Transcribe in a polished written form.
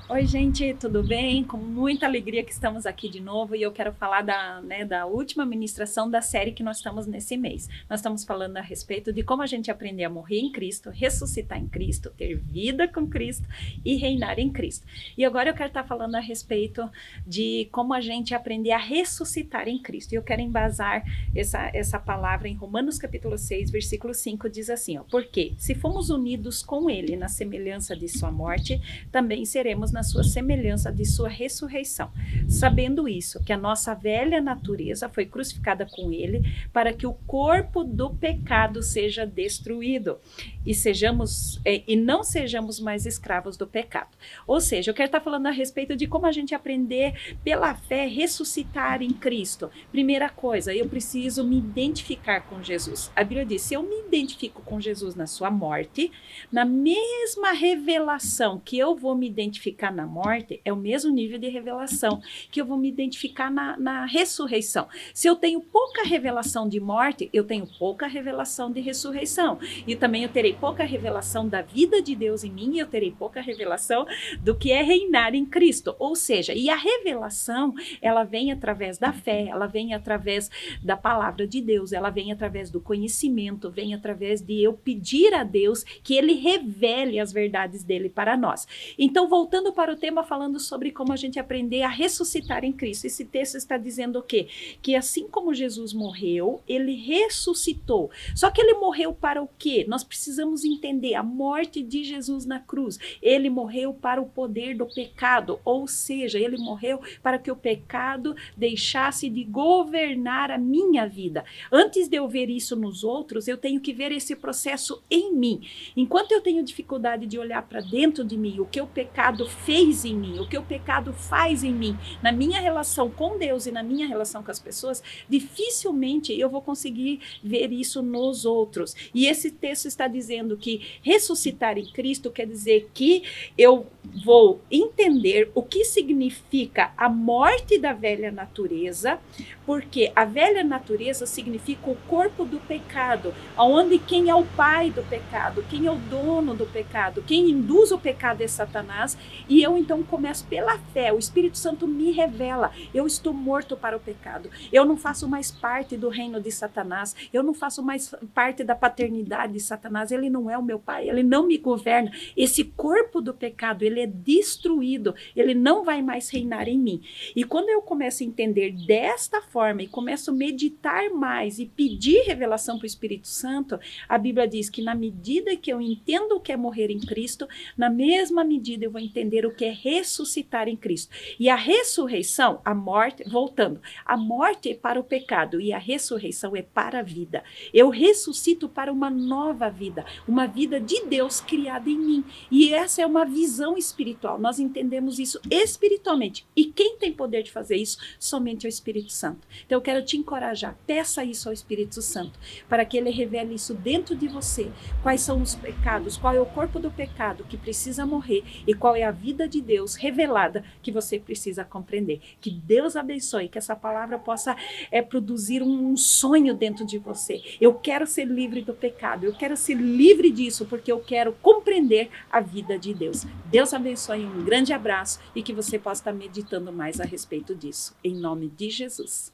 Oi, gente, tudo bem? Com muita alegria que estamos aqui de novo e eu quero falar da última ministração da série que nós estamos nesse mês. Nós estamos falando a respeito de como a gente aprender a morrer em Cristo, ressuscitar em Cristo, ter vida com Cristo e reinar em Cristo. E agora eu quero estar falando a respeito de como a gente aprender a ressuscitar em Cristo. E eu quero embasar essa palavra em Romanos capítulo 6, versículo 5, diz assim, ó, porque se fomos unidos com Ele na semelhança de sua morte, também seremos na sua semelhança de sua ressurreição. Sabendo isso, que a nossa velha natureza foi crucificada com ele para que o corpo do pecado seja destruído e não sejamos mais escravos do pecado. Ou seja, eu quero estar falando a respeito de como a gente aprender pela fé ressuscitar em Cristo. Primeira coisa, eu preciso me identificar com Jesus. A Bíblia diz, se eu me identifico com Jesus na sua morte, na mesma revelação que eu vou me identificar na morte, é o mesmo nível de revelação que eu vou me identificar na ressurreição. Se eu tenho pouca revelação de morte, eu tenho pouca revelação de ressurreição. E também eu terei pouca revelação da vida de Deus em mim, e eu terei pouca revelação do que é reinar em Cristo. Ou seja, e a revelação, ela vem através da fé, ela vem através da palavra de Deus, ela vem através do conhecimento, vem através de eu pedir a Deus que Ele revele as verdades dele para nós. Então, voltando para o tema, falando sobre como a gente aprender a ressuscitar em Cristo. Esse texto está dizendo o quê? Que assim como Jesus morreu, ele ressuscitou. Só que ele morreu para o quê? Nós precisamos entender a morte de Jesus na cruz. Ele morreu para o poder do pecado, ou seja, ele morreu para que o pecado deixasse de governar a minha vida. Antes de eu ver isso nos outros, eu tenho que ver esse processo em mim. Enquanto eu tenho dificuldade de olhar para dentro de mim, o que o pecado fez em mim, o que o pecado faz em mim, na minha relação com Deus e na minha relação com as pessoas, dificilmente eu vou conseguir ver isso nos outros. E esse texto está dizendo que ressuscitar em Cristo quer dizer que eu vou entender o que significa a morte da velha natureza, porque a velha natureza significa o corpo do pecado, onde quem é o pai do pecado, quem é o dono do pecado, quem induz o pecado é Satanás, e eu então começo pela fé, o Espírito Santo me revela, eu estou morto para o pecado, eu não faço mais parte do reino de Satanás, eu não faço mais parte da paternidade de Satanás, ele não é o meu pai, ele não me governa, esse corpo do pecado, ele é destruído, ele não vai mais reinar em mim. E quando eu começo a entender desta forma e começo a meditar mais e pedir revelação para o Espírito Santo, a Bíblia diz que na medida que eu entendo o que é morrer em Cristo, na mesma medida eu vou entender o que é ressuscitar em Cristo. E a ressurreição, a morte, voltando, a morte é para o pecado e a ressurreição é para a vida. Eu ressuscito para uma nova vida, uma vida de Deus criada em mim. E essa é uma visão espiritual, nós entendemos isso espiritualmente. E quem tem poder de fazer isso? Somente o Espírito Santo. Então eu quero te encorajar, peça isso ao Espírito Santo, para que ele revele isso dentro de você, quais são os pecados, qual é o corpo do pecado que precisa morrer e qual é a vida de Deus revelada que você precisa compreender. Que Deus abençoe, que essa palavra possa produzir um sonho dentro de você. Eu quero ser livre do pecado, eu quero ser livre disso, porque eu quero compreender a vida de Deus. Deus abençoe, um grande abraço e que você possa estar meditando mais a respeito disso. Em nome de Jesus.